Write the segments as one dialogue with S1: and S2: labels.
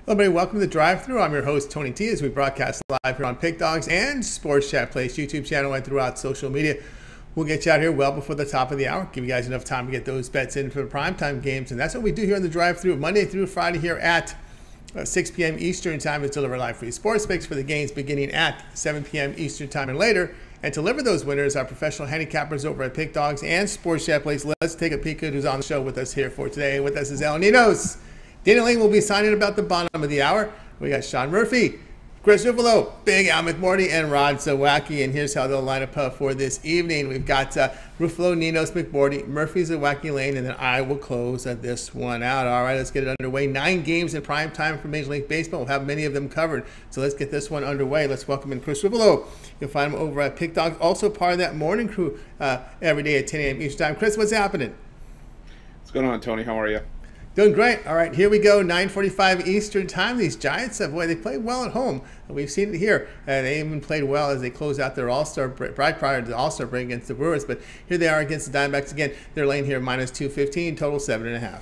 S1: Hello, everybody. Welcome to the Drive-Thru. I'm your host, Tony T, as we broadcast live here on Pick Dogs and Sports Chat Place YouTube channel and throughout social media. We'll get you out here well before the top of the hour, give you guys enough time to get those bets in for the primetime games, and that's what we do here on the Drive-Thru, Monday through Friday here at 6 p.m. Eastern Time. Is deliver live free sports picks for the games beginning at 7 p.m. Eastern Time and later. And to deliver those winners are professional handicappers over at Pick Dogs and Sports Chat Place. Let's take a peek at who's on the show with us here for today. With us is Ninos. Dana Lane will be signing about the bottom of the hour. We got Sean Murphy, Chris Ruffolo, Big Al McMordie, and Rod Zawacky. And here's how they'll line up for this evening. We've got Ruffolo, Ninos, McMordie, Murphy, Zawacky, Lane, and then I will close this one out. All right, let's get it underway. 9 games in prime time for Major League Baseball. We'll have many of them covered. So let's get this one underway. Let's welcome in Chris Ruffolo. You'll find him over at Pick Dogs, also part of that morning crew every day at 10 a.m. Eastern Time. Chris, what's happening?
S2: What's going on, Tony? How are you?
S1: Doing great. All right, here we go. 9:45 Eastern Time. These Giants, boy, they played well at home. We've seen it here. They even played well as they close out their All-Star break, right prior to the All-Star break against the Brewers. But here they are against the Diamondbacks again. They're laying here minus 215, total 7.5.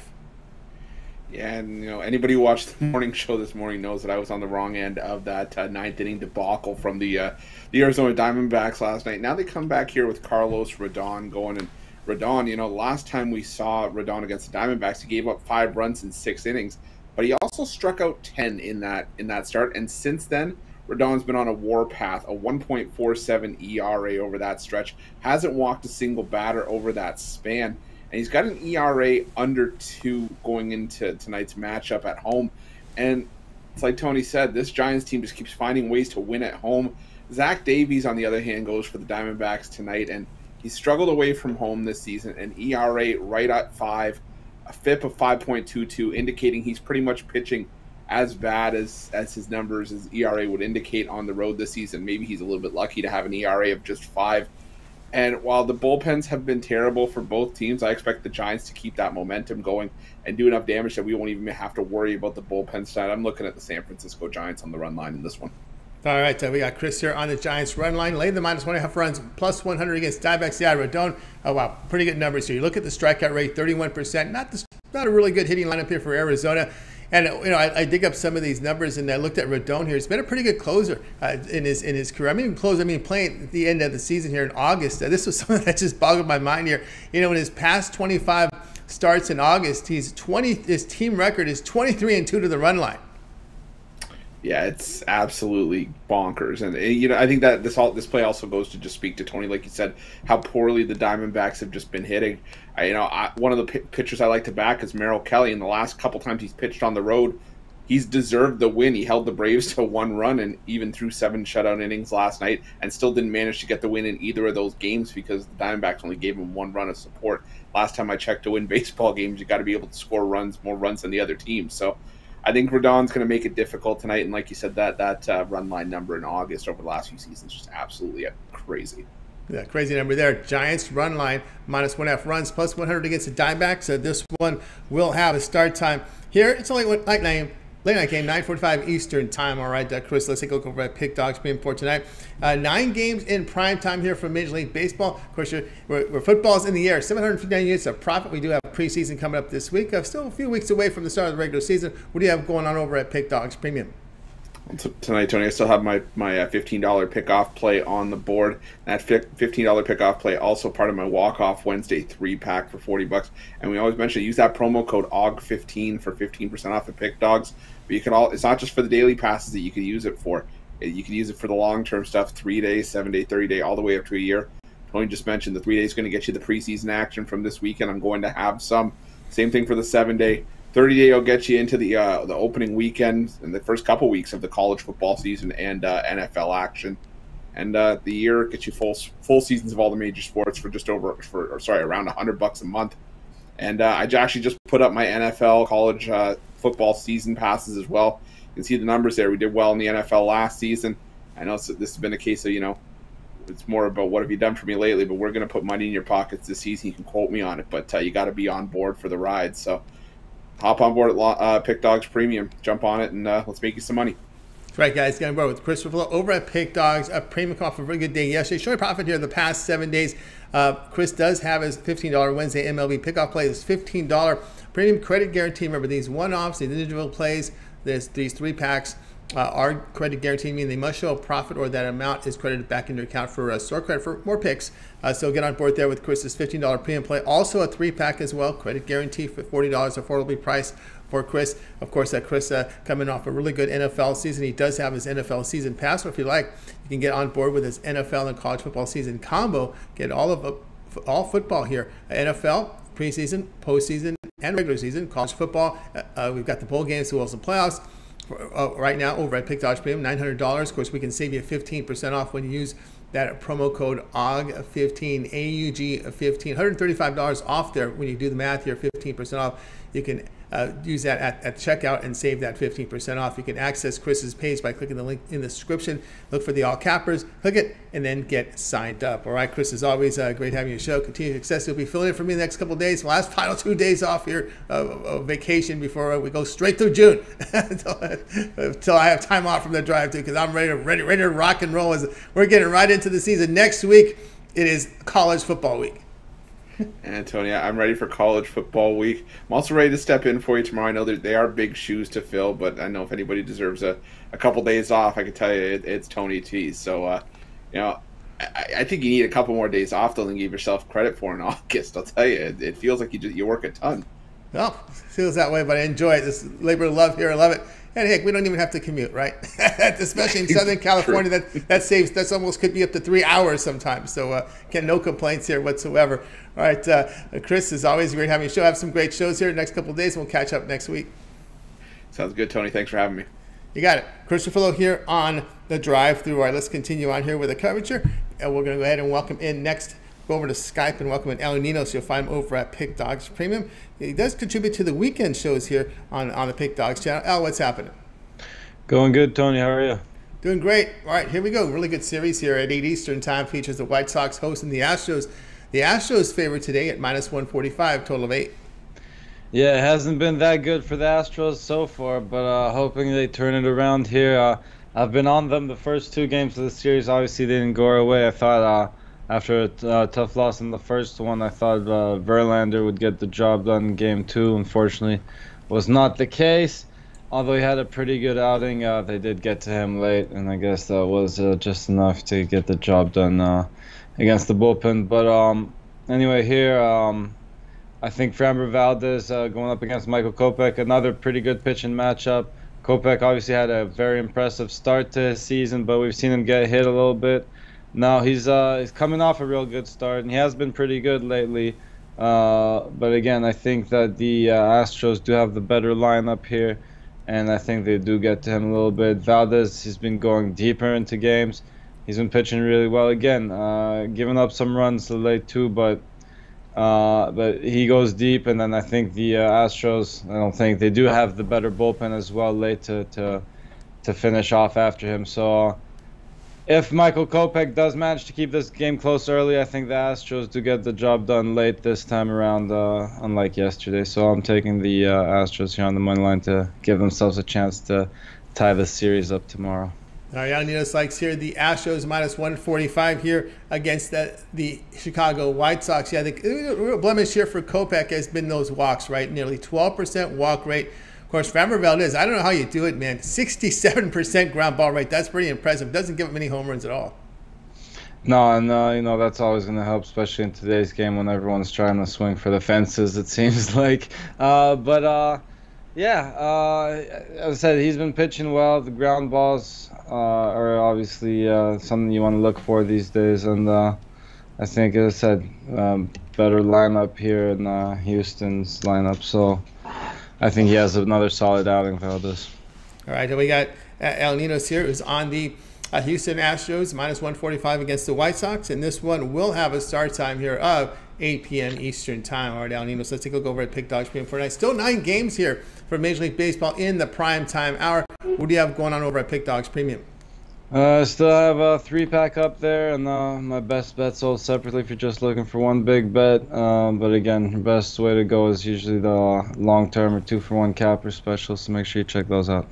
S2: Yeah, and anybody who watched the morning show this morning knows that I was on the wrong end of that ninth inning debacle from the Arizona Diamondbacks last night. Now they come back here with Carlos Rodon going, and Rodon, last time we saw Rodon against the Diamondbacks, he gave up 5 runs in 6 innings, but he also struck out 10 in that start. And since then, Rodon's been on a war path, a 1.47 ERA over that stretch, hasn't walked a single batter over that span, and he's got an ERA under 2 going into tonight's matchup at home. And it's like Tony said, this Giants team just keeps finding ways to win at home. Zach Davies, on the other hand, goes for the Diamondbacks tonight, and he's struggled away from home this season, an ERA right at 5, a FIP of 5.22, indicating he's pretty much pitching as bad as his numbers, his ERA would indicate on the road this season. Maybe he's a little bit lucky to have an ERA of just 5. And while the bullpens have been terrible for both teams, I expect the Giants to keep that momentum going and do enough damage that we won't even have to worry about the bullpen side. I'm looking at the San Francisco Giants on the run line in this one.
S1: All right, we got Chris here on the Giants run line. Lay the minus 1.5 runs, plus 100 against Diamondbacks. Yeah, Rodon. Oh, wow, pretty good numbers here. You look at the strikeout rate, 31%. Not a really good hitting lineup here for Arizona. And I dig up some of these numbers, and I looked at Rodon here. He's been a pretty good closer in his career. Playing at the end of the season here in August. This was something that just boggled my mind here. In his past 25 starts in August, his team record is 23-2 to the run line.
S2: Yeah, it's absolutely bonkers, and I think that this play also goes to just speak to Tony, like you said, how poorly the Diamondbacks have just been hitting. One of the pitchers I like to back is Merrill Kelly. In the last couple times he's pitched on the road, he's deserved the win. He held the Braves to 1 run, and even threw 7 shutout innings last night, and still didn't manage to get the win in either of those games because the Diamondbacks only gave him 1 run of support. Last time I checked, to win baseball games, you got to be able to score more runs than the other team. So I think Rodon's going to make it difficult tonight, and like you said, that run line number in August over the last few seasons is just absolutely crazy.
S1: Yeah, crazy number there. Giants run line, minus 1.5 runs, plus 100 against the Diamondbacks. So this one will have a start time here. It's only late night game, 9:45 Eastern Time. All right, Chris, let's take a look over at Pick Dogs premium for tonight. 9 games in prime time here for Major League Baseball. Of course, where football's in the air, 759 units of profit. We do have preseason coming up this week. Still a few weeks away from the start of the regular season. What do you have going on over at Pick Dogs premium?
S2: Tonight, Tony, I still have my $15 pick-off play on the board. That $15 pick-off play also part of my walk-off Wednesday 3-pack for $40. And we always mention, use that promo code OG15 for 15% off at Pick Dogs. But it's not just for the daily passes that you can use it for. You can use it for the long-term stuff, 3 days, 7-day, 30-day, all the way up to a year. Tony just mentioned the 3 days is going to get you the preseason action from this weekend. I'm going to have some. Same thing for the 7-day. 30-day will get you into the opening weekend and the first couple weeks of the college football season and NFL action. And the year gets you full seasons of all the major sports for around $100 a month. And I actually just put up my NFL college football season passes as well. You can see the numbers there. We did well in the NFL last season. I know this has been a case of, it's more about what have you done for me lately, but we're going to put money in your pockets this season. You can quote me on it, but you got to be on board for the ride. So hop on board at Pick Dogs Premium. Jump on it, and let's make you some money.
S1: That's right, guys. Getting with Chris Ruffolo over at Pick Dogs. Premium come off a very good day yesterday. Showing profit here in the past 7 days. Chris does have his $15 Wednesday MLB pickoff play. This $15 premium credit guarantee. Remember, these one-offs, these individual plays, these 3-packs are credit guaranteed, meaning they must show a profit or that amount is credited back into your account for store credit for more picks. So get on board there with Chris's $15 premium play. Also a 3-pack as well, credit guarantee for $40, affordably priced for Chris. Of course, Chris coming off a really good NFL season. He does have his NFL season pass. So if you like, you can get on board with his NFL and college football season combo. Get all football here. NFL, preseason, postseason, and regular season. College football, we've got the bowl games, as well as the playoffs. Right now over at Pick Dodge Premium, $900. Of course, we can save you 15% off when you use that promo code AUG15, AUG15, $135 off there. When you do the math here, 15% off. You can use that at checkout and save that 15% off. You can access Chris's page by clicking the link in the description. Look for the All Cappers, click it, and then get signed up. All right, Chris, as always, great having you on the show. Continued success. You'll be filling in for me the next couple of days. Last final 2 days off here of vacation before we go straight through June until I have time off from the drive too, because I'm ready to rock and roll as we're getting right into the season. Next week, it is college football week.
S2: And Tony, I'm ready for college football week. I'm also ready to step in for you tomorrow. I know that they are big shoes to fill, but I know if anybody deserves a couple days off, I can tell you it's Tony T. So, I think you need a couple more days off though than give yourself credit for in August. I'll tell you, it feels like you work a ton.
S1: Well, it feels that way, but I enjoy it. This labor of love here, I love it. And heck, we don't even have to commute, right? Especially in Southern California, that almost could be up to 3 hours sometimes. So no complaints here whatsoever. All right, Chris, as always, great having you show. Have some great shows here the next couple of days, and we'll catch up next week.
S2: Sounds good, Tony. Thanks for having me.
S1: You got it. Chris Ruffolo here on the drive-through. All right, let's continue on here with the coverage here. And we're going to go ahead and welcome in next. Go over to Skype and welcome in Ninos. You'll find him over at Pick Dogs Premium. He does contribute to the weekend shows here on the Pick Dogs channel. Al, what's happening?
S3: Going good, Tony. How are you?
S1: Doing great. All right, here we go. Really good series here at 8 Eastern time. Features the White Sox hosting the Astros. The Astros favored today at -145, total of 8.
S3: Yeah, it hasn't been that good for the Astros so far, but hoping they turn it around here. I've been on them the first 2 games of the series. Obviously, they didn't go our way. I thought after a tough loss in the first one, I thought Verlander would get the job done in Game 2. Unfortunately, was not the case. Although he had a pretty good outing, they did get to him late, and I guess that was just enough to get the job done against the bullpen. But anyway, here I think Framber Valdez going up against Michael Kopech, another pretty good pitching matchup. Kopech obviously had a very impressive start to his season, but we've seen him get hit a little bit. Now he's coming off a real good start, and he has been pretty good lately. But again, I think that the Astros do have the better lineup here, and I think they do get to him a little bit. Valdez, he's been going deeper into games. He's been pitching really well again, giving up some runs late too, but he goes deep. And then I think the Astros, I don't think they do have the better bullpen as well late to finish off after him. So if Michael Kopech does manage to keep this game close early, I think the Astros do get the job done late this time around, unlike yesterday. So I'm taking the Astros here on the money line to give themselves a chance to tie the series up tomorrow.
S1: All right, Ninos likes here the Astros -145 here against the Chicago White Sox. Yeah, the real blemish here for Kopech has been those walks, right? Nearly 12% walk rate. Of course, Framber Valdez, I don't know how you do it, man. 67% ground ball rate. That's pretty impressive. Doesn't give up many home runs at all.
S3: No, and that's always going to help, especially in today's game when everyone's trying to swing for the fences, it seems like. As I said, he's been pitching well. The ground balls are obviously something you want to look for these days, and I think, as I said, better lineup here in Houston's lineup. So I think he has another solid outing, Valdez.
S1: All right, then we got Ninos here, who's on the Houston Astros -145 against the White Sox, and this one will have a start time here of 8 p.m. Eastern time. All right, Ninos, let's take a look over at Pick Dogs Premium for tonight. Still 9 games here for Major League Baseball in the prime time hour. What do you have going on over at Pick Dogs Premium?
S3: Still have a 3-pack up there, and my best bet sold separately if you're just looking for one big bet. But again, the best way to go is usually the long-term or 2-for-1 capper specials, so make sure you check those out.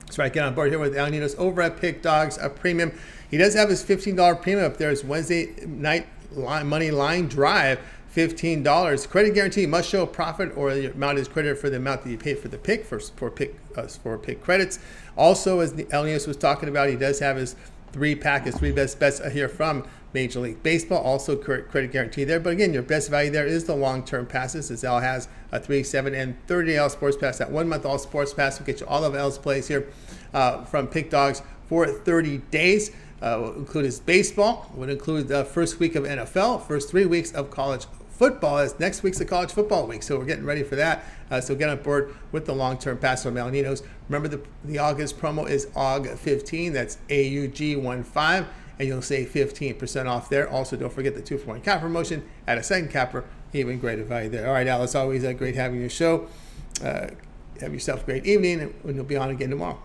S1: That's right. Get on board here with Ninos over at Pick Dogs Premium. He does have his $15 premium up there. It's Wednesday night money line drive. $15. Credit guarantee must show a profit, or the amount is credited for the amount that you paid for the pick for pick credits. Also, as Ninos was talking about, he does have his three best bets here from Major League Baseball. Also credit guarantee there. But again, your best value there is the long-term passes, as Al has a 3, 7, and 30-day All Sports Pass. That 1 month All Sports Pass will get you all of Al's plays here from Pick Dogs for 30 days. Will include his baseball, would include the first week of NFL, first 3 weeks of college football, as next week's the college football week. So we're getting ready for that. So get on board with the long-term pass from Ninos. Remember, the August promo is AUG15. That's AUG15. And you'll save 15% off there. Also, don't forget the 2-for-1 cap promotion at a second capper. Even greater value there. All right, Al, it's always great having your show. Have yourself a great evening, and you'll be on again tomorrow.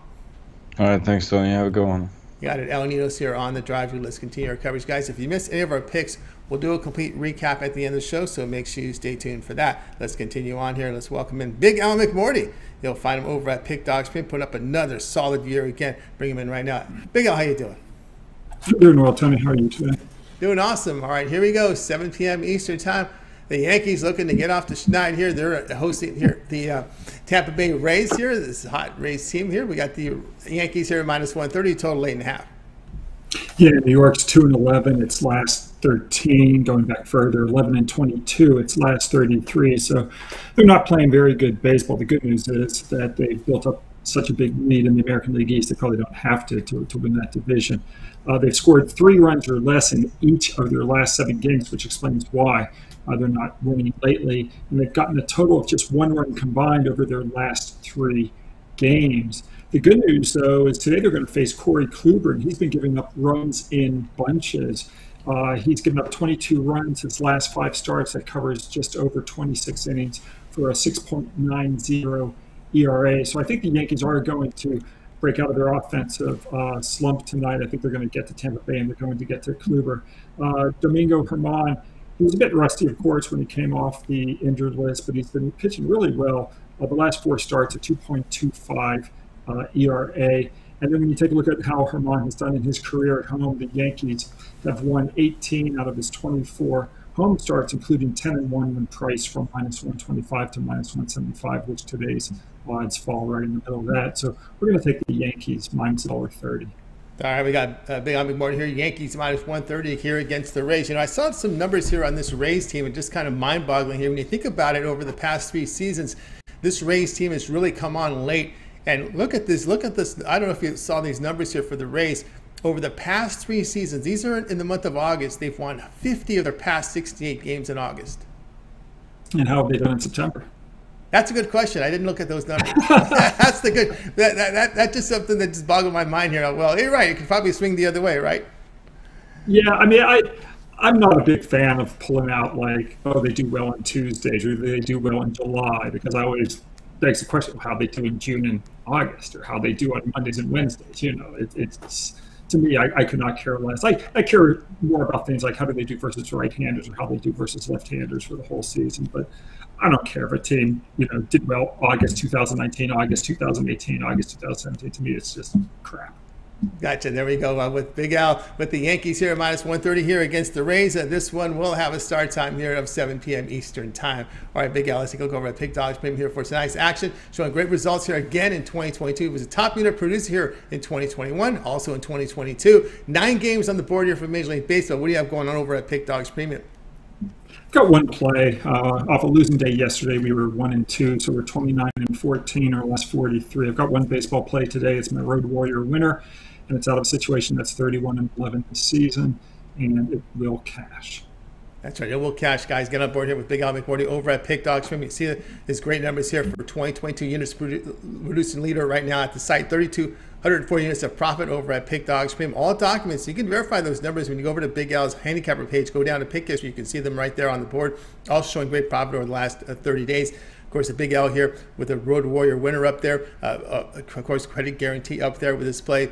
S3: All right, thanks, Tony. Have a good one.
S1: You got it. Al Ninos here on The Drive. Let's continue our coverage. Guys, if you missed any of our picks, we'll do a complete recap at the end of the show, so make sure you stay tuned for that. Let's continue on here. Let's welcome in Big Al McMordie. You'll find him over at Pick Dogs. Been putting up another solid year again. Bring him in right now. Big Al, how you doing?
S4: I'm doing well, Tony. How are you today?
S1: Doing awesome. All right, here we go. 7 p.m. Eastern time. The Yankees looking to get off the schneid here. They're hosting here the Tampa Bay Rays here. This hot Rays team here. We got the Yankees here minus 130, total 8.5.
S4: Yeah, New York's 2-11. Its last 13, going back further, 11-22. Its last 33. So they're not playing very good baseball. The good news is that they've built up such a big lead in the American League East. They probably don't have to win that division. They've scored 3 runs or less in each of their last 7 games, which explains why they're not winning lately. And they've gotten a total of just 1 run combined over their last 3 games. The good news, though, is today they're going to face Corey Kluber, and he's been giving up runs in bunches. He's given up 22 runs his last 5 starts. That covers just over 26 innings for a 6.90 ERA. So I think the Yankees are going to break out of their offensive slump tonight. I think they're going to get to Tampa Bay, and they're going to get to Kluber. Domingo Germán, he was a bit rusty, of course, when he came off the injured list, but he's been pitching really well. The last 4 starts, a 2.25 ERA. And then when you take a look at how Germán has done in his career at home, the Yankees have won 18 out of his 24 home starts, including 10-1 when priced from minus 125 to minus 175, which today's odds fall right in the middle of that. So we're going to take the Yankees minus $1.30.
S1: All right, we got Big Al McMordie here. Yankees minus 130 here against the Rays. You know, I saw some numbers here on this Rays team, and just kind of mind-boggling here. When you think about it, over the past 3 seasons, this Rays team has really come on late. And look at this. I don't know if you saw these numbers here for the Rays. Over the past 3 seasons, these are in the month of August, they've won 50 of their past 68 games in August.
S4: And how have they done in September?
S1: That's a good question. I didn't look at those numbers. That's the good. That's just something that just boggled my mind here. Well, you're right. You could probably swing the other way, right?
S4: Yeah, I mean, I'm not a big fan of pulling out like, oh, they do well on Tuesdays or they do well in July, because I always begs the question of how they do in June and August, or how they do on Mondays and Wednesdays. You know, it's to me, I could not care less. I care more about things like how do they do versus right-handers, or how they do versus left-handers for the whole season. But I don't care if a team, did well August 2019, August 2018, August 2017. To me, it's just crap.
S1: Gotcha. There we go. With Big Al, with the Yankees here, minus 130 here against the Rays. This one will have a start time here of 7 p.m. Eastern time. All right, Big Al, let's take a look over at Pick Dogs Premium here for tonight's action. Showing great results here again in 2022. He was a top unit producer here in 2021, also in 2022. 9 games on the board here for Major League Baseball. What do you have going on over at Pick Dogs Premium?
S4: Got one play off a losing day yesterday. We were 1-2, so we're 29-14 our last 43. I've got one baseball play today. It's my Road Warrior winner, and it's out of a situation that's 31-11 this season, and it will cash. That's right. It will cash, guys. Get on board here with Big Al McMordie over at Pick Dogs. You see his great numbers here for 2022 units producing leader right now at the site. 3,240 units of profit over at Pick Dogs Premium. All documents. You can verify those numbers when you go over to Big Al's Handicapper page. Go down to Pick History. You can see them right there on the board. Also showing great profit over the last 30 days. Of course, the Big Al here with the Road Warrior winner up there. Of course, credit guarantee up there with this play.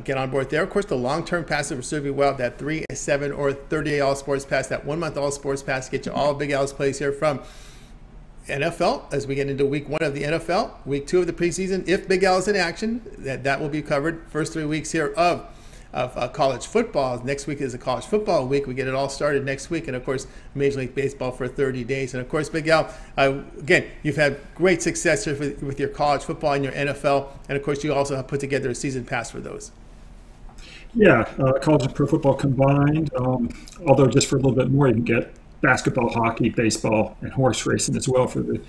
S4: Get on board there. Of course, the long-term passive will serve you well. That 3, 7, or 30-day All Sports Pass, that 1-month All Sports Pass, get you all Big Al's plays here from NFL as we get into week 1 of the NFL, week 2 of the preseason. If Big Al is in action, that will be covered. First 3 weeks here of
S1: college football. Next week is a college football week. We get it all started next week. And, of course, Major League Baseball for 30 days. And, of course, Big Al, again, you've had great success here with your college football and your NFL. And, of course, you also have put together a season pass for those.
S4: Yeah, college and pro football combined, although just for a little bit more, you can get basketball, hockey, baseball, and horse racing as well for the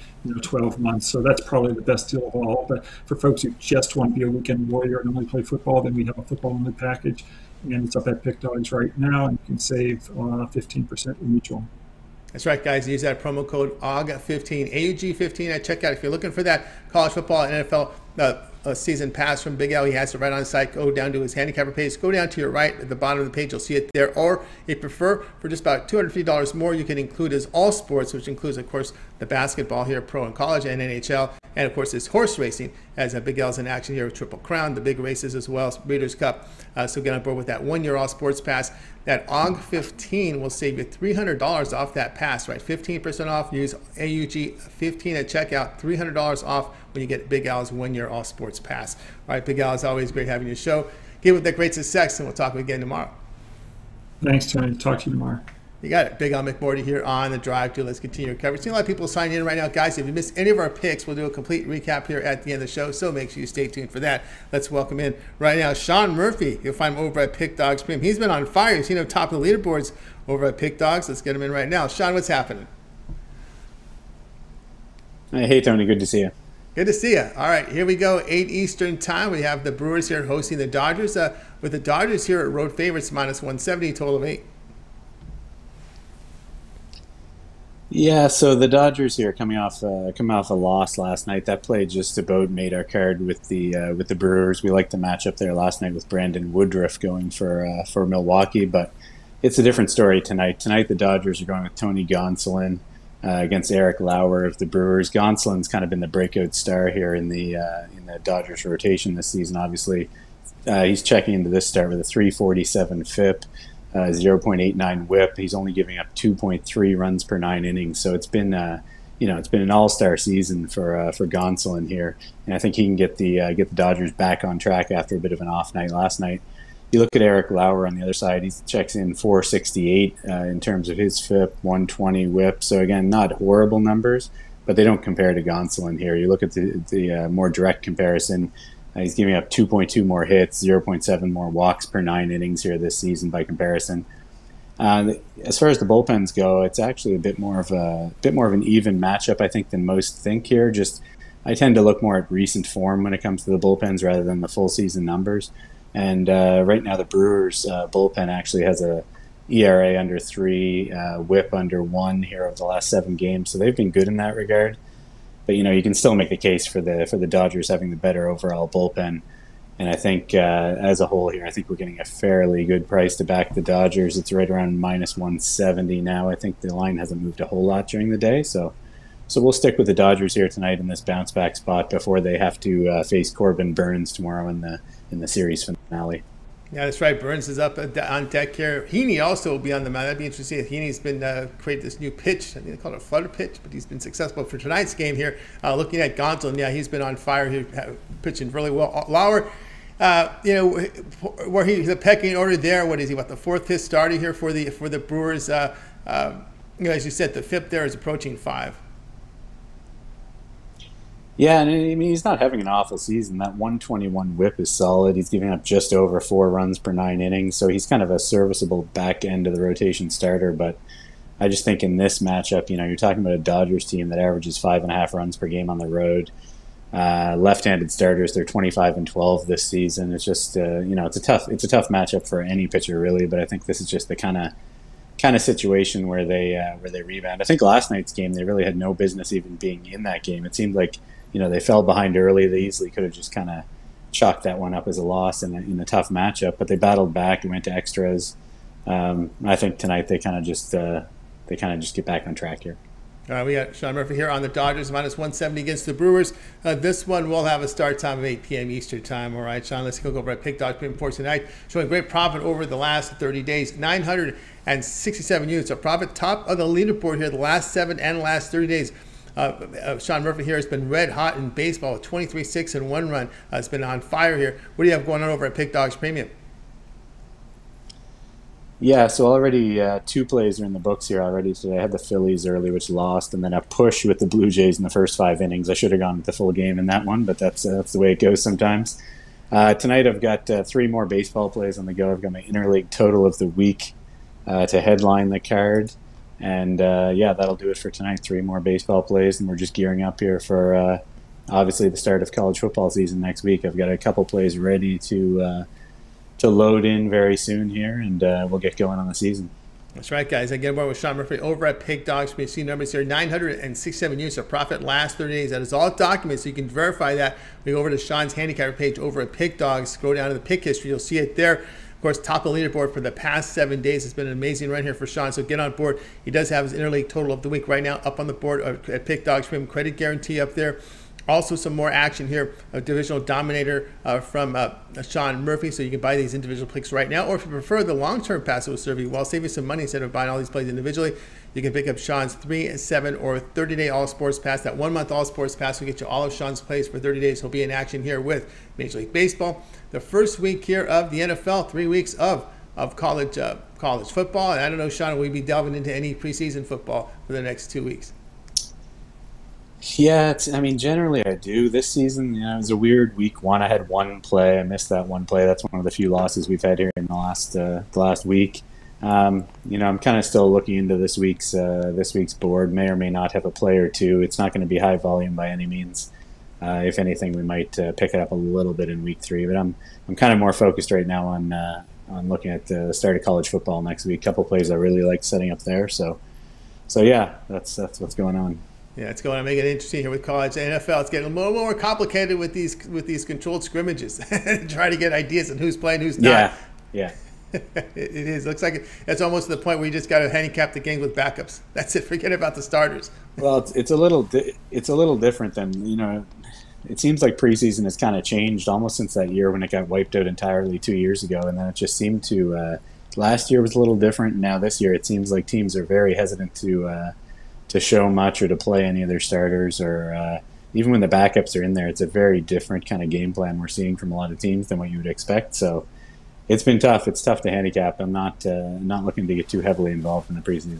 S4: 12 months. So that's probably the best deal of all. But for folks who just want to be a weekend warrior and only play football, then we have a football-only package, and it's up at Pick Dogs right now, and you can save 15% in each one.
S1: That's right, guys. Use that promo code AUG15, AUG15 at checkout. If you're looking for that college football and NFL season pass from Big Al, he has it right on the site. Go down to his handicapper page. Go down to your right at the bottom of the page. You'll see it there. Or if you prefer, for just about $250 more, you can include his all sports, which includes, of course, the basketball here, pro and college, and NHL. And, of course, his horse racing, as Big Al's in action here with Triple Crown, the big races as well, Breeders' Cup. So get on board with that one-year all sports pass. That AUG15 will save you $300 off that pass, right? 15% off. Use AUG15 at checkout. $300 off when you get Big Al's one-year all sports pass. All right, Big Al, it's always great having your show. Give it that great success, and we'll talk again tomorrow.
S4: Thanks, Tony. Talk to you tomorrow.
S1: You got it. Big Al McMordie here on the Drive to. Let's continue your coverage. See a lot of people signing in right now. Guys, if you missed any of our picks, we'll do a complete recap here at the end of the show, so make sure you stay tuned for that. Let's welcome in right now Sean Murphy. You'll find him over at Pick Dogs Premium. He's been on fire. You've seen him top of the leaderboards over at Pick Dogs. Let's get him in right now. Sean, what's happening?
S5: Hey, Tony. Good to see you.
S1: Good to see you. All right, here we go. 8 Eastern time. We have the Brewers here hosting the Dodgers. With the Dodgers here at road favorites, minus 170, total of 8.
S5: Yeah, so the Dodgers here coming off a loss last night. That play just about made our card with the Brewers. We liked the matchup there last night with Brandon Woodruff going for Milwaukee, but it's a different story tonight. Tonight the Dodgers are going with Tony Gonsolin against Eric Lauer of the Brewers. Gonsolin's kind of been the breakout star here in the Dodgers rotation this season. Obviously, he's checking into this start with a 3.47 FIP. 0.89 WHIP. He's only giving up 2.3 runs per 9 innings. So it's been, it's been an all-star season for Gonsolin here, and I think he can get the Dodgers back on track after a bit of an off night last night. You look at Eric Lauer on the other side; he checks in 468 in terms of his FIP, 120 WHIP. So again, not horrible numbers, but they don't compare to Gonsolin here. You look at the more direct comparison. He's giving up 2.2 more hits, 0.7 more walks per 9 innings here this season by comparison. As far as the bullpens go, it's actually a bit more of an even matchup, I think, than most think here. Just I tend to look more at recent form when it comes to the bullpens rather than the full season numbers. And right now, the Brewers bullpen actually has a ERA under 3, WHIP under 1 here over the last 7 games, so they've been good in that regard. But you can still make the case for the Dodgers having the better overall bullpen, and I think as a whole here, I think we're getting a fairly good price to back the Dodgers. It's right around minus 170 now. I think the line hasn't moved a whole lot during the day, so we'll stick with the Dodgers here tonight in this bounce back spot before they have to face Corbin Burns tomorrow in the series finale.
S1: Yeah, that's right. Burns is up on deck here. Heaney also will be on the mound. That'd be interesting. Heaney's been created this new pitch. I think they call it a flutter pitch, but he's been successful for tonight's game here. Looking at Gonsolin, yeah, he's been on fire here, pitching really well. Lauer, where he's the pecking order there. What is he? The 4th, 5th starter here for the Brewers? As you said, the FIP there is approaching 5.
S5: Yeah, and I mean, he's not having an awful season. That 121 WHIP is solid. He's giving up just over 4 runs per 9 innings, so he's kind of a serviceable back end of the rotation starter. But I just think in this matchup, you're talking about a Dodgers team that averages 5.5 runs per game on the road. Left-handed starters, they're 25-12 this season. It's just it's a tough matchup for any pitcher really. But I think this is just the kind of situation where they rebound. I think last night's game they really had no business even being in that game. It seemed like they fell behind early. They easily could have just kind of chalked that one up as a loss in a tough matchup, but they battled back and went to extras. I think tonight they kind of just get back on track here.
S1: We got Sean Murphy here on the Dodgers, minus 170 against the Brewers. This one will have a start time of 8 p.m. Eastern time. All right, Sean, let's go over at Pick Dogs Premium for tonight. Showing great profit over the last 30 days, 967 units of profit. Top of the leaderboard here the last 7 and last 30 days. Sean Murphy here has been red hot in baseball with 23-6 and 1 run. It's been on fire here. What do you have going on over at Pick Dogs Premium?
S5: Yeah, so already 2 plays are in the books here already today. I had the Phillies early, which lost, and then a push with the Blue Jays in the first 5 innings. I should have gone with the full game in that one, but that's the way it goes sometimes. Tonight I've got 3 more baseball plays on the go. I've got my interleague total of the week to headline the card, and yeah, that'll do it for tonight. 3 more baseball plays, and we're just gearing up here for obviously the start of college football season next week. I've got a couple plays ready to load in very soon here, and we'll get going on the season.
S1: That's right, guys. I get aboard with Sean Murphy over at Pig Dogs. We see numbers here: 967 units of profit last 30 days. That is all documents, so you can verify that. We go over to Sean's handicapper page over at Pig Dogs. Scroll down to the pick history. You'll see it there. Of course, top of the leaderboard for the past 7 days. It's been an amazing run here for Sean, so get on board. He does have his interleague total of the week right now up on the board at Pig Dogs. Premium credit guarantee up there. Also, some more action here, a divisional dominator from Sean Murphy, so you can buy these individual picks right now. Or if you prefer the long-term pass, it will serve you while saving some money instead of buying all these plays individually. You can pick up Sean's 3, 7, or 30-day All-Sports Pass. That 1-month All-Sports Pass will get you all of Sean's plays for 30 days. He'll be in action here with Major League Baseball. The first week here of the NFL, 3 weeks of college football. And I don't know, Sean, will we be delving into any preseason football for the next 2 weeks?
S5: Yeah, I mean, generally I do. This season, it was a weird week 1. I had 1 play. I missed that 1 play. That's one of the few losses we've had here in the last week. I'm kind of still looking into this week's board. May or may not have a play or two. It's not going to be high volume by any means. If anything, we might pick it up a little bit in week 3. But I'm kind of more focused right now on looking at the start of college football next week. Couple plays I really like setting up there. So yeah, that's what's going on.
S1: Yeah, it's going to make it interesting here with college. The NFL, it's getting a little more complicated with these controlled scrimmages. Try to get ideas on who's playing, who's not.
S5: Yeah.
S1: It is. Looks like it's almost to the point where you just got to handicap the games with backups. That's it. Forget about the starters.
S5: Well, it's a little different than, it seems like preseason has kind of changed almost since that year when it got wiped out entirely 2 years ago, and then it just seemed to last year was a little different. And now this year it seems like teams are very hesitant to show much or to play any of their starters, or even when the backups are in there, it's a very different kind of game plan we're seeing from a lot of teams than what you would expect. So it's been tough. It's tough to handicap. I'm not looking to get too heavily involved in the preseason.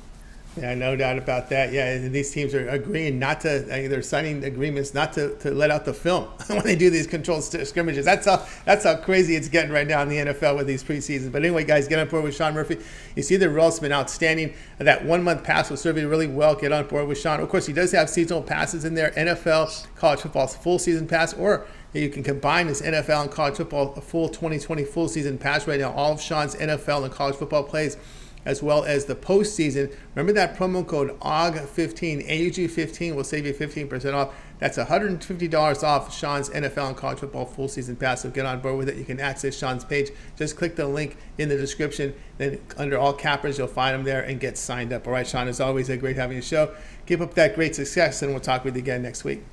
S1: Yeah, no doubt about that. Yeah, these teams are agreeing not to, they're signing agreements not to let out the film when they do these controlled scrimmages. That's how crazy it's getting right now in the NFL with these preseasons. But anyway, guys, get on board with Sean Murphy. You see the results have been outstanding. That 1-month pass will serve you really well. Get on board with Sean. Of course, he does have seasonal passes in there, NFL, college football's full season pass, or you can combine this NFL and college football, a full 2020 full season pass right now. All of Sean's NFL and college football plays, as well as the postseason. Remember that promo code AUG15, AUG15 will save you 15% off. That's $150 off Sean's NFL and college football full season pass. So get on board with it. You can access Sean's page. Just click the link in the description. Then under all cappers, you'll find them there and get signed up. All right, Sean, as always, great having you show. Keep up that great success, and we'll talk with you again next week.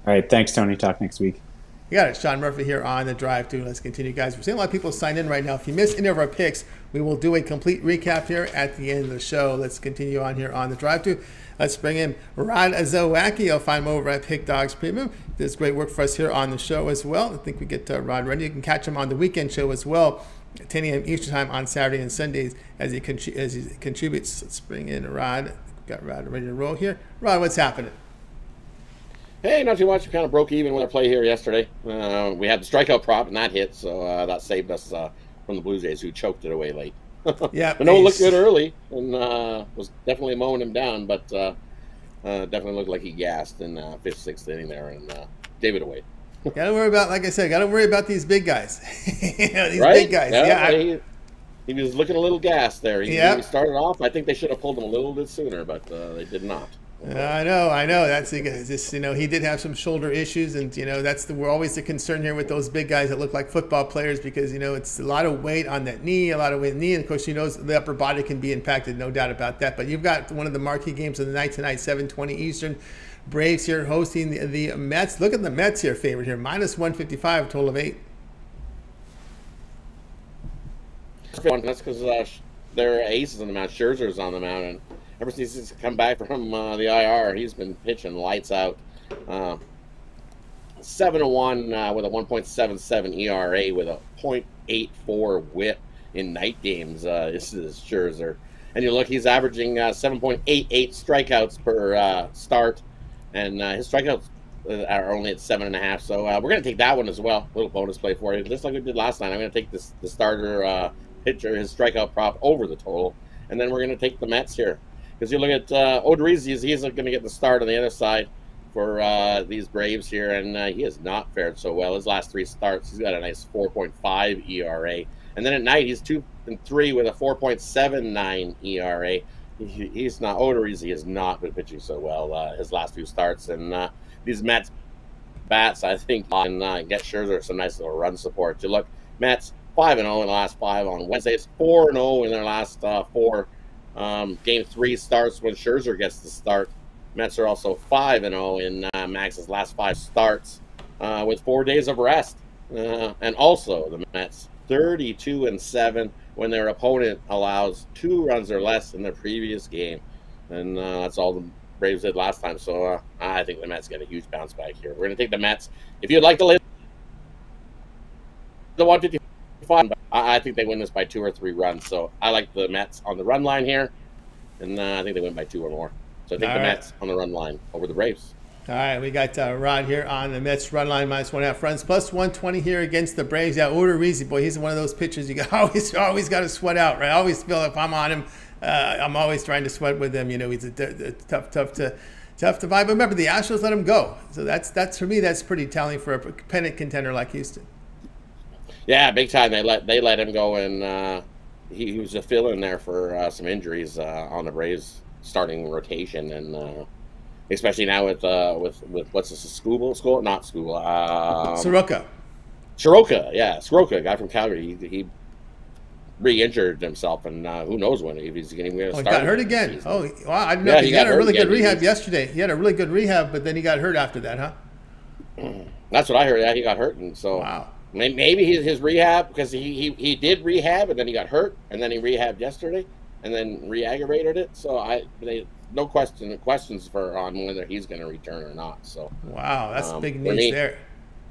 S5: All right, thanks, Tony. Talk next week.
S1: You got it, Sean Murphy here on The Drive Thru. Let's continue, guys. We're seeing a lot of people sign in right now. If you missed any of our picks, we will do a complete recap here at the end of the show. Let's continue on here on The Drive Thru. Let's bring in Rod Zawacky. You'll find him over at Pick Dogs Premium. Does great work for us here on the show as well. I think we get Rod ready. You can catch him on the weekend show as well, at 10 a.m. Eastern Time on Saturday and Sundays as he contributes. Let's bring in Rod. We've got Rod ready to roll here. Rod, what's happening?
S6: Hey, not too much. We kind of broke even with our play here yesterday. We had the strikeout prop, and that hit, so that saved us from the Blue Jays, who choked it away late.
S1: Yeah,
S6: but no, it looked good early, and was definitely mowing him down, but definitely looked like he gassed in 5th, 6th inning there, and gave it away.
S1: Got to worry about, like I said, got to worry about these big guys. These
S6: right?
S1: big guys. Yeah.
S6: He was looking a little gassed there. He started off. I think they should have pulled him a little bit sooner, but they did not.
S1: I know. That's just, he did have some shoulder issues, and we're always the concern here with those big guys that look like football players, because it's a lot of weight on that knee, and of course the upper body can be impacted, no doubt about that. But you've got one of the marquee games of the night tonight, 7:20 Eastern. Braves here hosting the Mets. Look at the Mets here, favorite here, -155, total of 8.
S6: That's because their ace is on the mound. Scherzer's on the mound, and ever since he's come back from the IR, he's been pitching lights out. 7-1 with a 1.77 ERA with a .84 WHIP. in night games. This is Scherzer. And you look, he's averaging 7.88 strikeouts per start, and his strikeouts are only at 7.5. So we're going to take that one as well. A little bonus play for you. Just like we did last night, I'm going to take the starter pitcher, his strikeout prop over the total. And then we're going to take the Mets here. Because you look at Odorizzi, he's going to get the start on the other side for these Braves here, and he has not fared so well. His last 3 starts, he's got a nice 4.5 ERA. And then at night, he's 2-3 with a 4.79 ERA. He's not, Odorizzi has not been pitching so well his last few starts. And these Mets bats, I think, can get Scherzer some nice little run support. You look, Mets 5-0 in the last 5 on Wednesday. It's 4-0 in their last 4 Game 3 starts when Scherzer gets the start. Mets are also 5-0 in Max's last 5 starts with 4 days of rest. And also the Mets 32-7 when their opponent allows 2 runs or less in their previous game. And that's all the Braves did last time. So I think the Mets get a huge bounce back here. We're going to take the Mets. If you'd like to lay the 155, I think they win this by 2 or 3 runs. So I like the Mets on the run line here. And I think they win by 2 or more. So I think the Mets on the run line over the Braves.
S1: All right, we got Rod here on the Mets run line, -1.5 runs, plus 120 here against the Braves. Yeah, Odorizzi, boy, he's one of those pitchers you always got to sweat out, right? I always feel if I'm on him, I'm always trying to sweat with him. You know, he's a tough to fight. But remember, the Astros let him go, so that's for me, that's pretty telling for a pennant contender like Houston. Yeah,
S6: big time. They let him go, and he was a fill-in there for some injuries on the Braves starting rotation, and especially now with what's this, Soroka, yeah, Soroka, guy from Calgary. He re-injured himself, and who knows when if he's going to start.
S1: He got hurt again. Oh, wow! I don't know. Yeah, he had a really good rehab yesterday. He had a really good rehab, but then he got hurt after that, huh?
S6: That's what I heard. Yeah, he got hurt, and so
S1: wow.
S6: Maybe his rehab, because he did rehab and then he got hurt and then he rehabbed yesterday and then re-aggravated it. So no questions on whether he's going to return or not. So
S1: wow, that's big news there.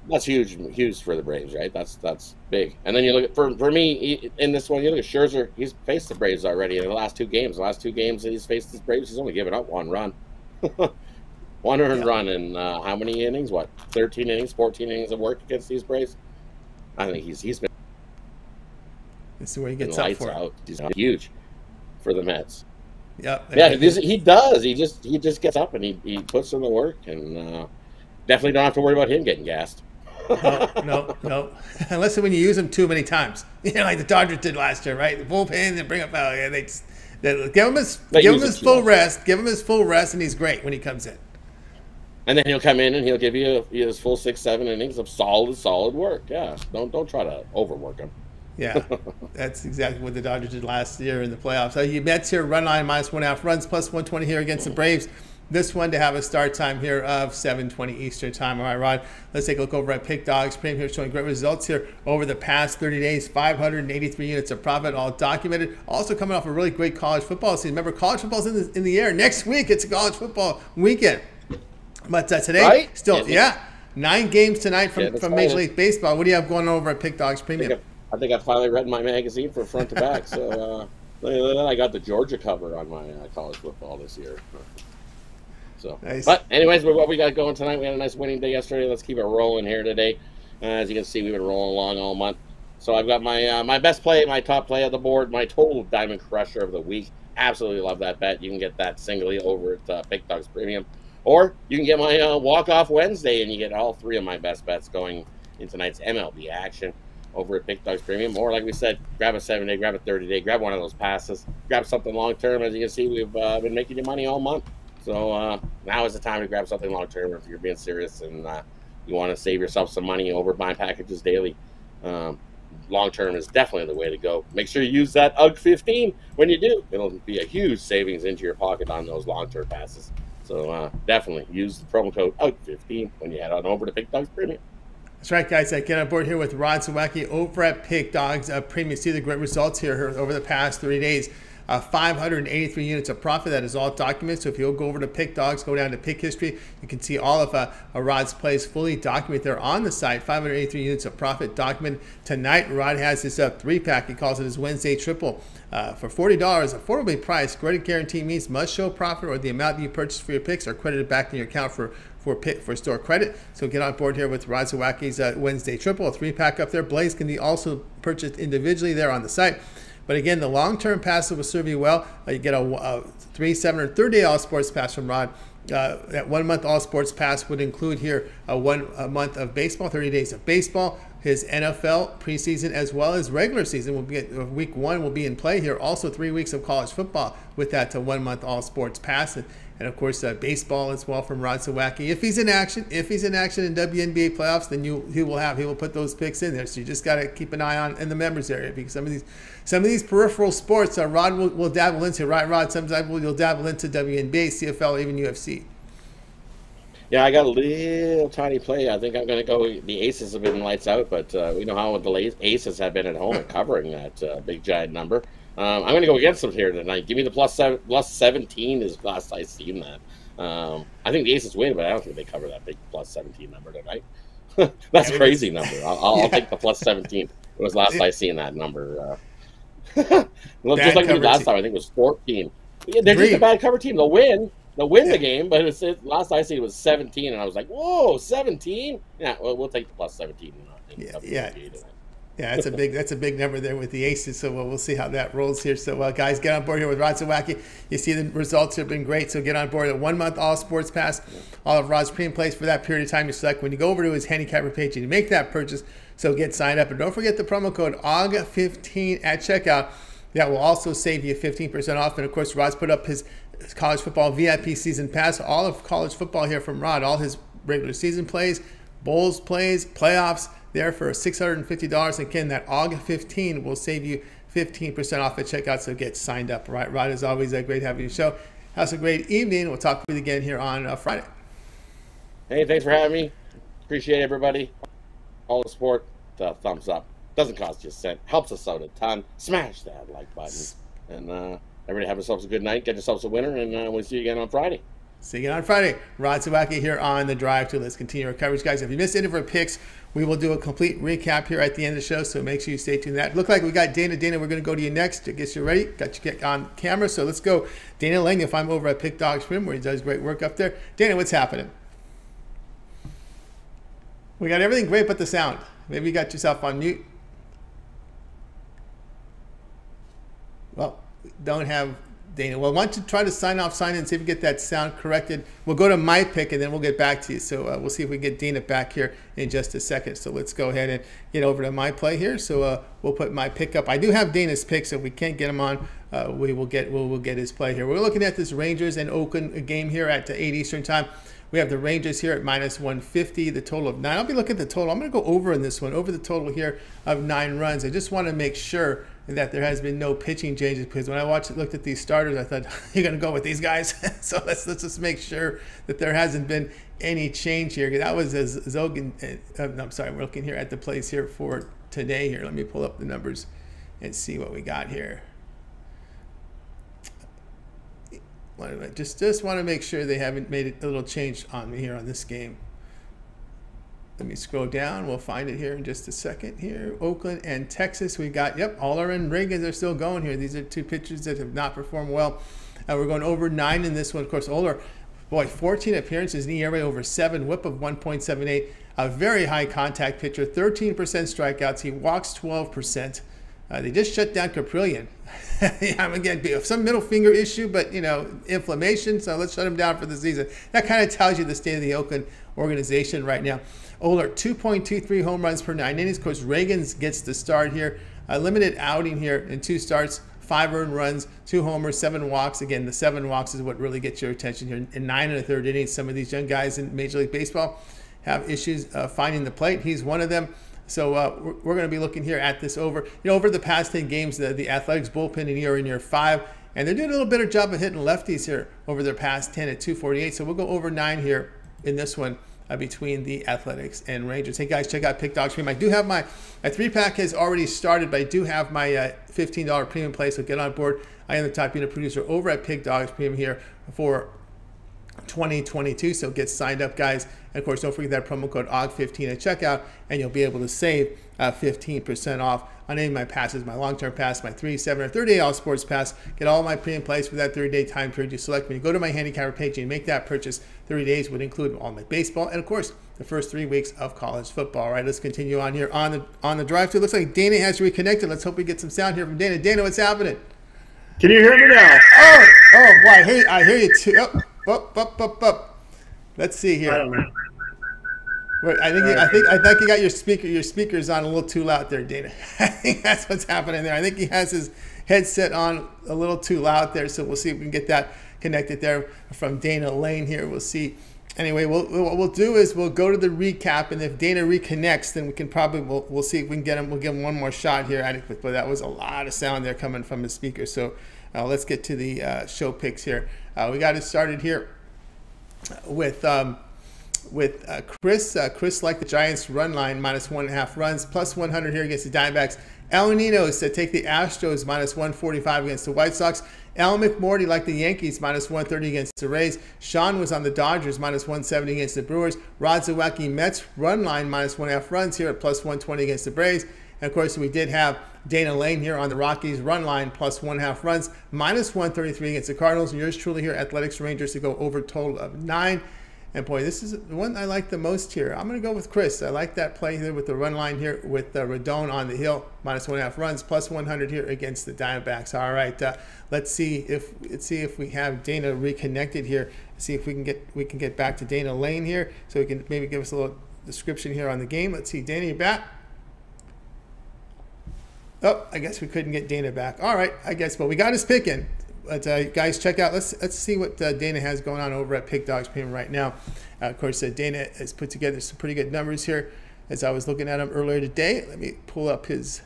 S6: That's huge for the Braves, right? That's big. And then you look at for me in this one, you look at Scherzer. He's faced the Braves already in the last 2 games. The last 2 games that he's faced the Braves, he's only given up 1 run. 1 earned run in how many innings? 13 innings, 14 innings of work against these Braves. I think he's been.
S1: This is where he gets up for.
S6: Out. He's huge for the Mets.
S1: Yep.
S6: Yeah, he does. He just gets up and he puts in the work, and definitely don't have to worry about him getting gassed.
S1: No. Unless when you use him too many times, like the Dodgers did last year, right? The bullpen and bring up out. Yeah, they give him his full rest. Give him his full rest, and he's great when he comes in.
S6: And then he'll come in and he'll give you his full 6-7 innings of solid work. Yeah, don't try to overwork him.
S1: Yeah, that's exactly what the Dodgers did last year in the playoffs. So you Mets here, run line -1.5 runs, plus 120 here against the Braves. This one to have a start time here of 7:20 Eastern time. All right, Rod, let's take a look over at Pick Dogs Premium here, showing great results here over the past 30 days. 583 units of profit, all documented. Also coming off a really great college football season. Remember, college football's in the air. Next week, it's a college football weekend. But today,
S6: right?
S1: Still, 9 games tonight from Major League Baseball. What do you have going over at Pick Dogs Premium?
S6: I think I finally read my magazine from front to back. So I got the Georgia cover on my college football this year. So, nice. But anyways, what we got going tonight, we had a nice winning day yesterday. Let's keep it rolling here today. As you can see, we've been rolling along all month. So I've got my my best play, my top play of the board, my total diamond crusher of the week. Absolutely love that bet. You can get that singly over at Pick Dogs Premium. Or you can get my walk-off Wednesday, and you get all 3 of my best bets going in tonight's MLB action over at Pick Dogs Premium. Or, like we said, grab a 7-day, grab a 30-day, grab one of those passes, grab something long-term. As you can see, we've been making you money all month. So now is the time to grab something long-term if you're being serious and you want to save yourself some money over buying packages daily. Long-term is definitely the way to go. Make sure you use that UG15 when you do. It'll be a huge savings into your pocket on those long-term passes. So definitely use the promo code UG15 when you head on over to Pick Dogs Premium.
S1: That's right, guys. I get on board here with Rod Zawacky over at Pick Dogs Premium. See the great results here over the past 3 days. 583 units of profit. That is all documented. So if you'll go over to Pick Dogs, go down to Pick History, you can see all of Rod's plays fully documented there on the site. 583 units of profit documented. Tonight, Rod has this 3-pack. He calls it his Wednesday triple. For $40, affordably priced. Credit guarantee means must show profit or the amount that you purchased for your picks are credited back in your account for store credit. So get on board here with Rod Zawacky's Wednesday triple, a 3-pack up there. Blaze can be also purchased individually there on the site. But again, the long-term pass will serve you well. You get a 3, 7, or 30-day all sports pass from Rod. That 1 month all sports pass would include here a month of baseball, 30 days of baseball. His NFL preseason as well as regular season will be week 1 will be in play here. Also 3 weeks of college football with that 1 month all sports pass. And of course, baseball as well from Rod Zawacky. If he's in action in WNBA playoffs, then he will put those picks in there. So you just got to keep an eye on in the members area, because some of these peripheral sports, Rod will dabble into, right, Rod? Sometimes you'll dabble into WNBA, CFL, even UFC.
S6: Yeah, I got a little tiny play. I think I'm going to go. The Aces have been lights out, but we know how the Aces have been at home and covering that big giant number. I'm going to go against them here tonight. Give me the plus 17 is last I seen that. I think the Aces win, but I don't think they cover that big plus 17 number tonight. That's a crazy number. I'll take the plus 17. It was last I seen that number. Well, just like last time, I think it was 14. Yeah, they're just a bad cover team. They'll win the game, but last I seen it was 17, and I was like, whoa, 17? Yeah, well, we'll take the plus 17.
S1: Yeah, that's a big number there with the Aces. So we'll see how that rolls here. So guys, get on board here with Rod Zawacky. You see the results have been great. So get on board. A 1 month all sports pass. All of Rod's premium plays for that period of time you select. When you go over to his handicapper page and you make that purchase, so get signed up. And don't forget the promo code AUG15 at checkout. That will also save you 15% off. And of course, Rod's put up his college football VIP season pass. All of college football here from Rod. All his regular season plays, bowls plays, playoffs. There for $650. Again, that AUG15 will save you 15% off at checkout, so get signed up. Right, Rod, as always, great having you show. Have a great evening. We'll talk with you again here on Friday.
S6: Hey, thanks for having me. Appreciate everybody. All the support, thumbs up. Doesn't cost you a cent. Helps us out a ton. Smash that like button. And everybody have yourselves a good night. Get yourselves a winner, and we'll see you again on Friday.
S1: See you again on Friday. Rod Zawacky here on The Drive to. Let's continue our coverage, guys. If you missed any of our picks, we will do a complete recap here at the end of the show, so make sure you stay tuned to that. Look like we got Dana. Dana, we're going to go to you next. I guess you're ready. Got you on camera, so let's go. Dana Lang, if I'm over at Pick Dogs Swim, where he does great work up there. Dana, what's happening? We got everything great but the sound. Maybe you got yourself on mute. Well, don't have Dana. Well, why don't you try to sign in, see if we get that sound corrected. We'll go to my pick, and then we'll get back to you. So we'll see if we get Dana back here in just a second. So let's go ahead and get over to my play here. So we'll put my pick up. I do have Dana's pick, so if we can't get him on, we'll get his play here. We're looking at this Rangers and Oakland game here at 8 Eastern time. We have the Rangers here at minus 150, the total of 9. I'll be looking at the total. I'm going to go over in this one, over the total here of 9 runs. I just want to make sure that there has been no pitching changes, because when I looked at these starters, I thought, you're going to go with these guys? So let's just make sure that there hasn't been any change here. That was Zogan. I'm sorry, we're looking here at the plays here for today here. Let me pull up the numbers and see what we got here. Just want to make sure they haven't made a little change on me here on this game. Let me scroll down. We'll find it here in just a second here. Oakland and Texas. We got, Oller and Reagan are still going here. These are two pitchers that have not performed well. We're going over 9 in this one. Of course, Oller, 14 appearances, an ERA over 7, whip of 1.78. A very high contact pitcher, 13% strikeouts. He walks 12%. They just shut down Caprillion. Again, some middle finger issue, but, inflammation. So let's shut him down for the season. That kind of tells you the state of the Oakland organization right now. Oler, 2.23 home runs per 9 innings. Of course, Reagan's gets the start here. A limited outing here in 2 starts, 5 earned runs, 2 homers, 7 walks. Again, the 7 walks is what really gets your attention here. In 9 1/3 innings, some of these young guys in Major League Baseball have issues finding the plate. He's one of them. So we're going to be looking here at this over. Over the past 10 games, the Athletics bullpen in ERA near 5, and they're doing a little better job of hitting lefties here over their past 10 at 248. So we'll go over 9 here in this one between the Athletics and Rangers. Hey guys, check out Pick Dogs Premium. I do have my 3-pack has already started, but I do have my $15 premium play, so get on board. I am the top unit producer over at Pick Dogs Premium here for 2022, so get signed up, guys. And of course, don't forget that promo code OG15 at checkout, and you'll be able to save 15% off on any of my passes, my long-term pass, my 3, 7, or 30-day all-sports pass. Get all my premium plays for that 30-day time period you select. When you go to my Handicapper page and make that purchase, 30 days would include all my baseball and, of course, the first 3 weeks of college football. All right, let's continue on here on the drive-thru. Looks like Dana has reconnected. Let's hope we get some sound here from Dana. Dana, what's happening?
S7: Can you hear me now?
S1: Oh boy, I hear you too. Up. Let's see here.
S7: I don't know.
S1: Wait, I think you got your speakers on a little too loud there, Dana. I think that's what's happening there. I think he has his headset on a little too loud there, so we'll see if we can get that connected there from Dana Lane here. We'll see. Anyway, what we'll do is we'll go to the recap, and if Dana reconnects, then we can probably we'll see if we can get him. We'll give him one more shot here at it, but that was a lot of sound there coming from his speaker. So let's get to the show picks here. We got it started here with Chris. Chris liked the Giants run line -1.5 runs, plus 100 here against the Diamondbacks. Ninos to take the Astros -145 against the White Sox. McMordie liked the Yankees -130 against the Rays. Sean was on the Dodgers -170 against the Brewers. Zawacky Mets run line -1.5 runs here at plus 120 against the Braves. And of course, we did have Dana Lane here on the Rockies run line plus 1.5 runs, -133 against the Cardinals. And yours truly here, Athletics Rangers to go over a total of 9. And boy, this is the one I like the most here. I'm going to go with Chris. I like that play here with the run line here with Rodon on the hill, -1.5 runs, plus 100 here against the Diamondbacks. All right, let's see if we have Dana reconnected here. See if we can get back to Dana Lane here, so we can maybe give us a little description here on the game. Let's see, Dana, you back? Oh, I guess we couldn't get Dana back. All right, I guess, but we got his pick in. But guys, check out. Let's see what Dana has going on over at Pick Dogs Premium right now. Of course, Dana has put together some pretty good numbers here. As I was looking at him earlier today, let me pull up his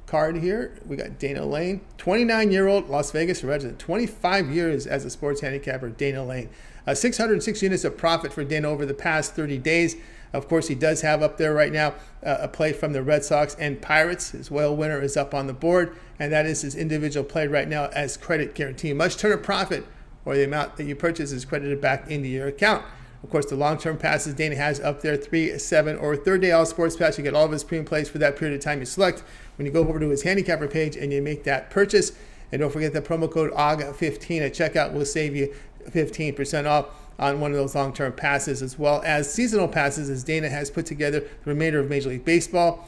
S1: card here. We got Dana Lane, 29-year-old Las Vegas resident, 25 years as a sports handicapper. Dana Lane, 606 units of profit for Dana over the past 30 days. Of course, he does have up there right now a play from the Red Sox and Pirates. His whale winner is up on the board, and that is his individual play right now as credit guarantee. Must turn a profit, or the amount that you purchase is credited back into your account. Of course, the long-term passes Dana has up there, 3, 7, or 3rd-day all-sports pass. You get all of his premium plays for that period of time you select. When you go over to his handicapper page and you make that purchase, and don't forget the promo code OG15 at checkout will save you 15% off on one of those long-term passes, as well as seasonal passes, as Dana has put together the remainder of Major League Baseball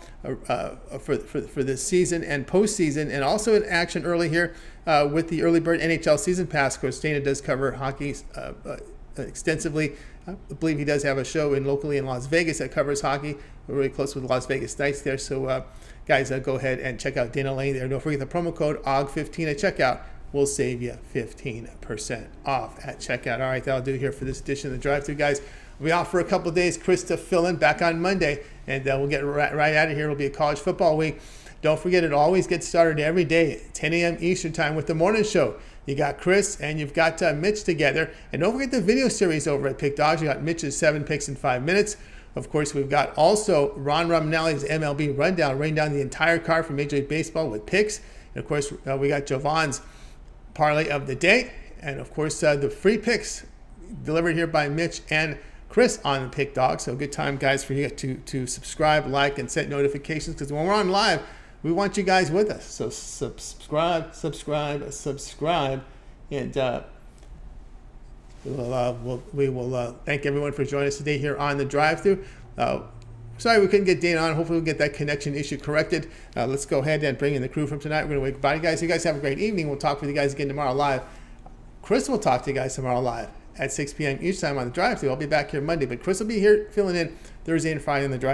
S1: for this season and postseason, and also in action early here with the early bird NHL season pass. Of course, Dana does cover hockey extensively. I believe he does have a show locally in Las Vegas that covers hockey. We're really close with the Las Vegas Knights there. So, guys, go ahead and check out Dana Lane there. Don't forget the promo code OG15 at checkout will save you 15% off at checkout. All right, that'll do here for this edition of the Drive-Thru, guys. We'll be off for a couple of days. Chris to fill in back on Monday, and we'll get right out of here. It'll be a college football week. Don't forget, it always gets started every day, 10 a.m. Eastern time with the morning show. You got Chris and you've got Mitch together. And don't forget the video series over at Pick Dogs. You got Mitch's 7 picks in 5 minutes. Of course, we've got also Ron Romanelli's MLB rundown, rain down the entire card for Major League Baseball with picks. And of course, we got Jovan's parlay of the day, and of course the free picks delivered here by Mitch and Chris on the Pick Dog. So good time, guys, for you to subscribe, like, and set notifications, because when we're on live, we want you guys with us. So subscribe, and we will thank everyone for joining us today here on the Drive-Thru. Sorry we couldn't get Dana on. Hopefully we'll get that connection issue corrected. Let's go ahead and bring in the crew from tonight. We're going to wait. Bye, guys. You guys have a great evening. We'll talk with you guys again tomorrow live. Chris will talk to you guys tomorrow live at 6 p.m. each time on the Drive-Thru. I'll be back here Monday, but Chris will be here filling in Thursday and Friday on the Drive-Thru.